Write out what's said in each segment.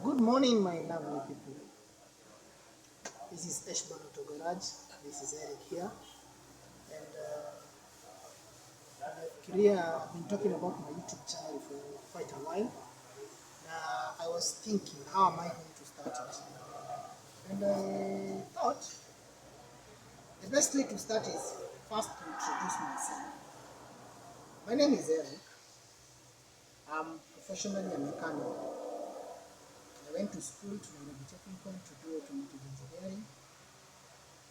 Good morning, my lovely people. This is Eshban Auto Garage. This is Eric here, and I've been talking about my YouTube channel for quite a while. I was thinking, how am I going to start it? And I thought the best way to start is first to introduce myself. My name is Eric. I'm professionally a mechanic. I went to school to Nairobi Technical to do automotive engineering.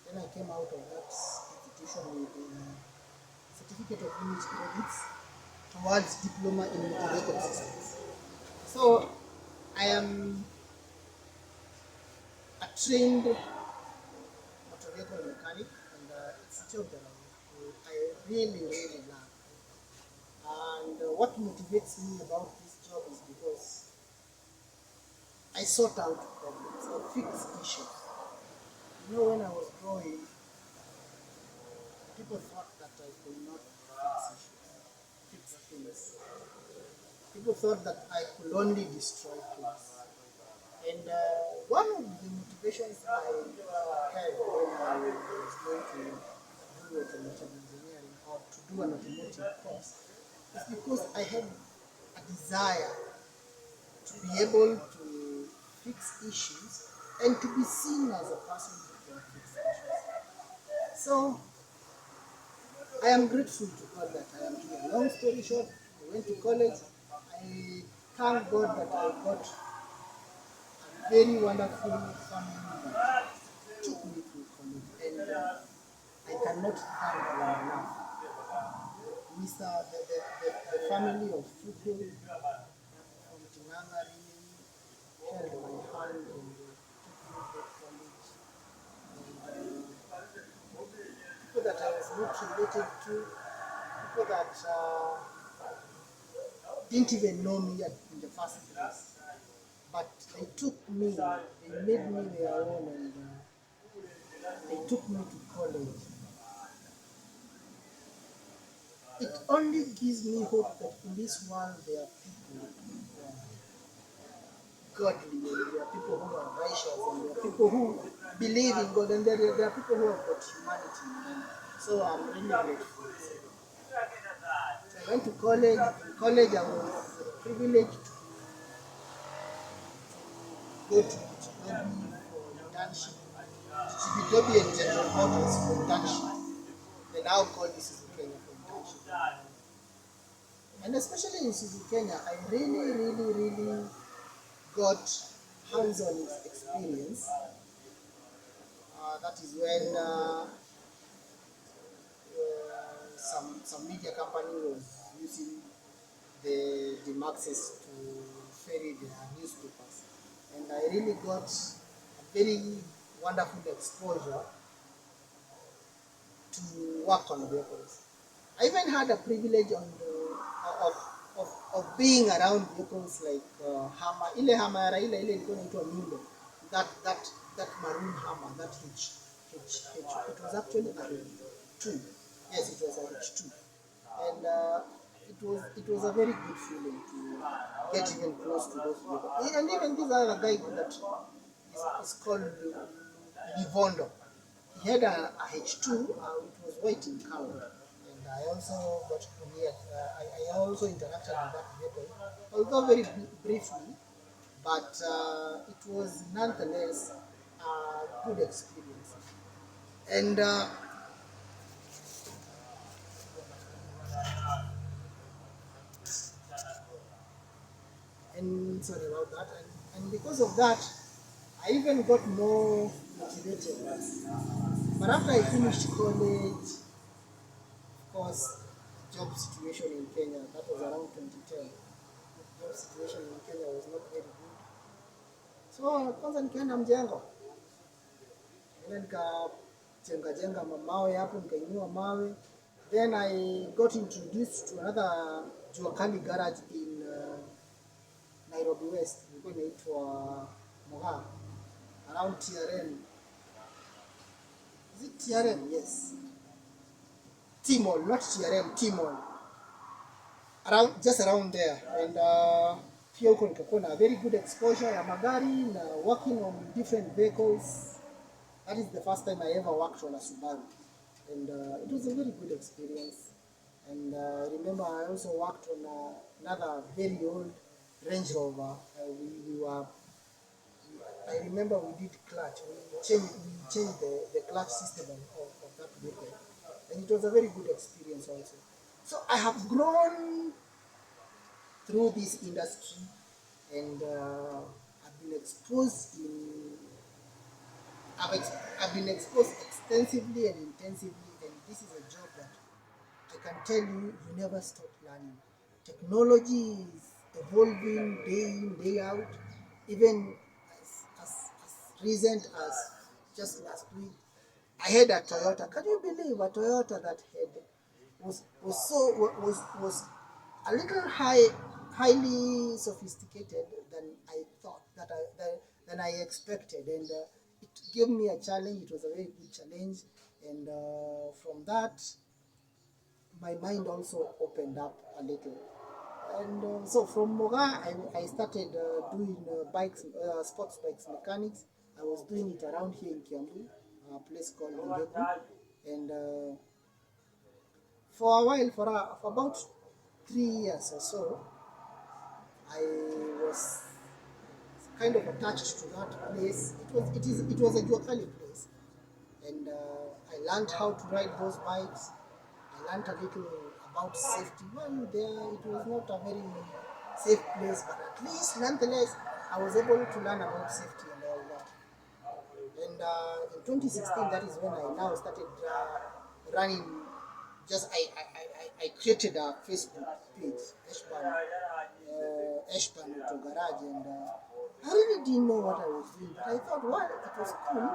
Then I came out of that institution with a certificate of unit credits towards diploma in motor vehicle systems. So I am a trained motor vehicle mechanic, and it's a job that I really love. And what motivates me about this job is because I sort out problems, I fix issues. You know, when I was growing, people thought that I could not fix issues, fix things. People thought that I could only destroy things. And one of the motivations I had when I was going to do automotive engineering or to do an automotive course is because I had a desire to be able to fix issues and to be seen as a person who can fix issues. So I am grateful to God that I am here. Long story short, I went to college. I thank God that I got a very wonderful family that took me to college, and I cannot thank them enough. Mr. The family of Fuku from Tinanga really held my hand and took me to college. And people that I was not related to, people that didn't even know me in the first place. But they took me, they made me their own, and they took me to college. It only gives me hope that in this world there are people who are godly, and there are people who are righteous, and there are people who believe in God, and there are people who have got humanity in them. So I'm really grateful. So I went to college. In college, I was privileged to go to Chibidobi for internship. Chibidobi and General Motors for internship. They now call this Suzuki Kenya for internship. And especially in Suzuki Kenya, I really got hands-on experience. That is when some media company was using the Maxes to ferry their newspapers, and I really got a very wonderful exposure to work on vehicles. I even had a privilege of being around vehicles like Hammer, ile Hammer ile ilikuwa inaitwa Mindo, that maroon Hammer, that H. It was actually a H2. Yes, it was a H2, and it was a very good feeling to get even close to those vehicles. And even this other guy that is called Livondo. He had a H2, it was white in color, and I also got to hear, I also interacted with that vehicle, although very briefly, but it was nonetheless a good experience. And sorry about that, and because of that, I even got more motivated. But after I finished college, of course, job situation in Kenya, that was around 2010. Job situation in Kenya was not very good. So kwanza nikaenda mjengo. Nikajenga mawe hapo, nikainua mawe. Then I got introduced to another Juakali garage in Nairobi West. Ilikuwa inaitwa Moha, around TRM. Is it TRM? Yes. T-Mall, not TRM, T-Mall. Just around there. And pia huko nikakuwa na very good exposure ya magari na working on different vehicles. That is the first time I ever worked on a Subaru, and it was a very good experience. And remember, I also worked on another very old Range Rover. We were, I remember we did clutch. We changed the clutch system of that vehicle, and it was a very good experience also. So I have grown through this industry, and I've been exposed in I've been exposed extensively and intensively, and this is a job that I can tell you, you never stop learning. Technology is evolving day in, day out. Even as recent as just last week, I had a Toyota. Can you believe a Toyota that had was a little highly sophisticated than I thought than I expected, and it gave me a challenge. It was a very good challenge, and from that my mind also opened up a little. And so from Moga, I started doing sports bikes mechanics. I was doing it around here in Kiambu, a place called Mbegu. And for a while, for about 3 years or so, I was kind of attached to that place. It was a Juakali place, and I learned how to ride those bikes. I learned a little about safety. Well, there it was not a very safe place, but at least nonetheless, I was able to learn about safety and all that. And in 2016, that is when I now started running. I created a Facebook page, Eshban Auto Garage, and I really didn't know what I was doing, but I thought, well, it was cool.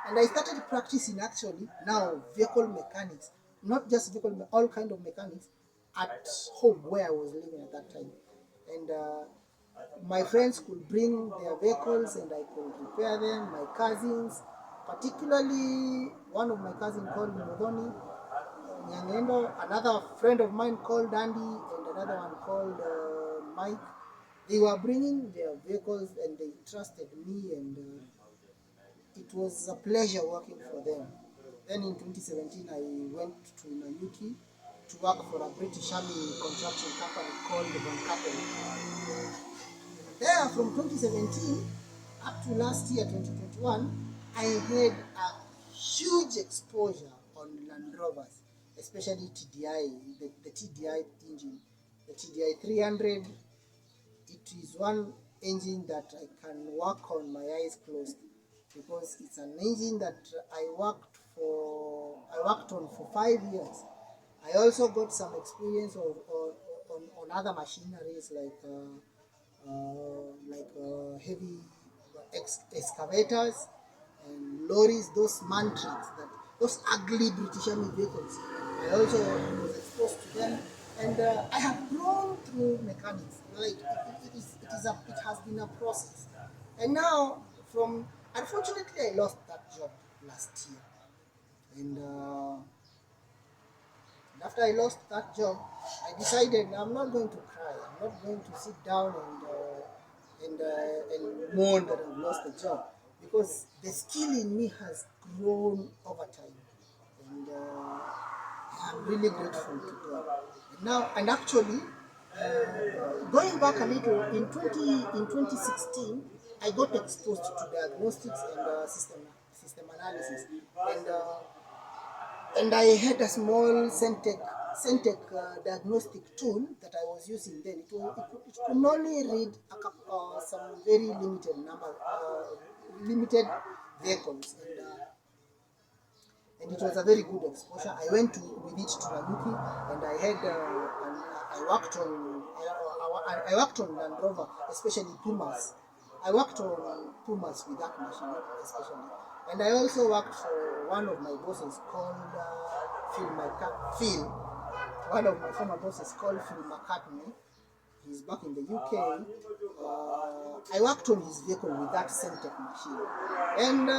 And I started practicing actually now vehicle mechanics, not just vehicle, all kind of mechanics at home where I was living at that time. And my friends could bring their vehicles and I could repair them. My cousins, particularly one of my cousins called Modoni Nyangendo, another friend of mine called Andy, and another one called Mike. They were bringing their vehicles and they trusted me, and it was a pleasure working for them. Then in 2017, I went to Nanyuki to work for a British Army construction company called Van Capen. There, from 2017 up to last year, 2021, I had a huge exposure on Land Rovers, especially TDI, the TDI engine. The TDI 300, it is one engine that I can work on my eyes closed, because it's an engine that I worked on for 5 years. I also got some experience on other machineries heavy excavators and lorries, those man trucks, those ugly British Army vehicles. I also was exposed to them, and I have grown through mechanics. Like it has been a process, and now unfortunately I lost that job last year, and after I lost that job, I decided I'm not going to cry. I'm not going to sit down and mourn that I've lost the job, because the skill in me has grown over time, and I'm really grateful to God. And actually, going back a little, in 2016, I got exposed to diagnostics and system analysis, and I had a small Centec diagnostic tool that I was using then. It could only read some very limited vehicles, and it was a very good exposure. I went with it to Nanyuki, and I had I worked on Land Rover, especially Pumas. I worked on Pumas with that machine, especially, and I also worked for one of my bosses called Phil. One of my former bosses called Phil McCartney. He's back in the UK. I worked on his vehicle with that Centec machine, and I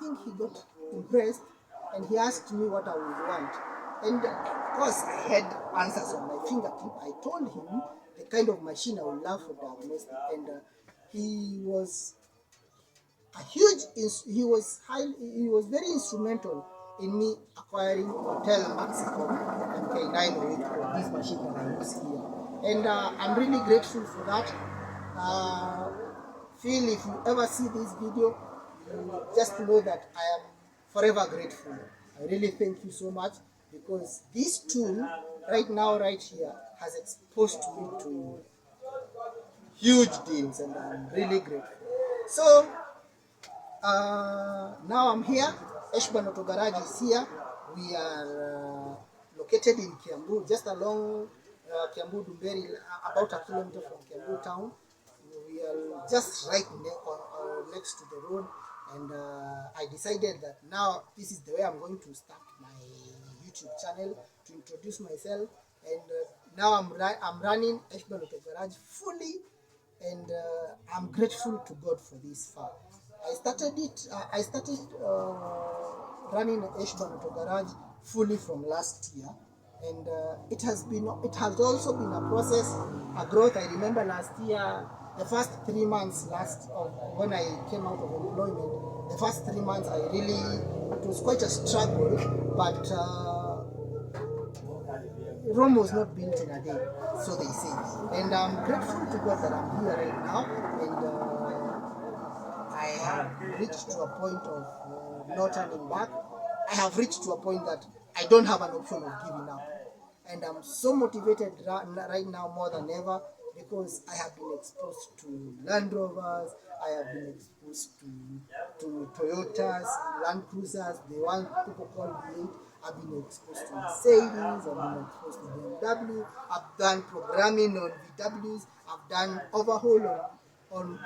think he got impressed, and he asked me what I would want. And of course, I had answers on my fingertip. I told him the kind of machine I would love for diagnostic. And he was a huge, he was very instrumental in me acquiring Hotel Maxicom MK908 for this machine that I use here. And I'm really grateful for that. Phil, if you ever see this video, you just know that I am forever grateful. I really thank you so much, because this tool right now, right here, has exposed me to huge deals, and I'm really grateful. So now I'm here. Eshban Auto Garage is here. We are located in Kiambu, just along Kiambu Dumberi, about a kilometer from Kiambu town. We are just right next to the road, and I decided that now this is the way I'm going to start my YouTube channel, to introduce myself. And now I'm running Eshban Auto Garage fully, and I'm grateful to God for this far. I started running Eshban Auto Garage fully from last year, and it has also been a process, a growth. I remember last year, the first 3 months when I came out of employment, the first 3 months it was quite a struggle, but Rome was not built in a day, so they say. And I'm grateful to God that I'm here right now, and I have reached to a point of not turning back. I have reached to a point that I don't have an option of giving up. And I'm so motivated right now more than ever, because I have been exposed to Land Rovers, I have been exposed to Toyotas, Land Cruisers, the one people call V8. I've been exposed to Mercedes, I've been exposed to BMW, I've done programming on VWs, I've done overhaul on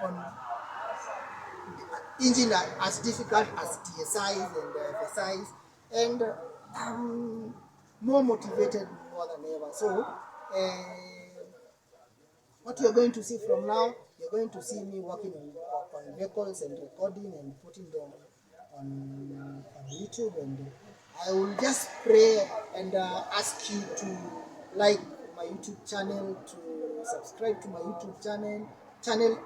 engine as difficult as TSIs and FSIs, and I'm more motivated more than ever. So what you're going to see from now, you're going to see me working on vehicles and recording and putting them on YouTube, and I will just pray and ask you to like my YouTube channel, to subscribe to my YouTube channel,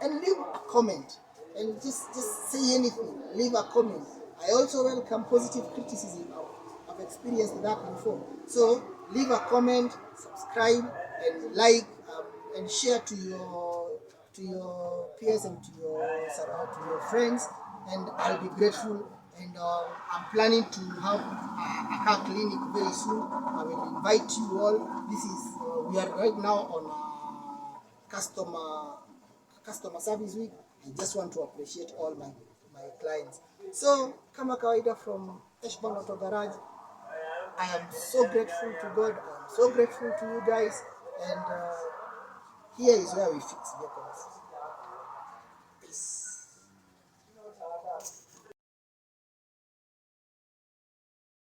and leave a comment, and just say anything, leave a comment. I also welcome positive criticism. I've experienced that before. So leave a comment, subscribe, and like, and share to your peers and to your friends, and I'll be grateful. And I'm planning to have a car clinic very soon. I will invite you all. This is we are right now on customer service week. I just want to appreciate all my clients. So kama kawaida, from Eshban Auto Garage, I am so grateful to God. I am so grateful to you guys, and here is where we fix vehicles.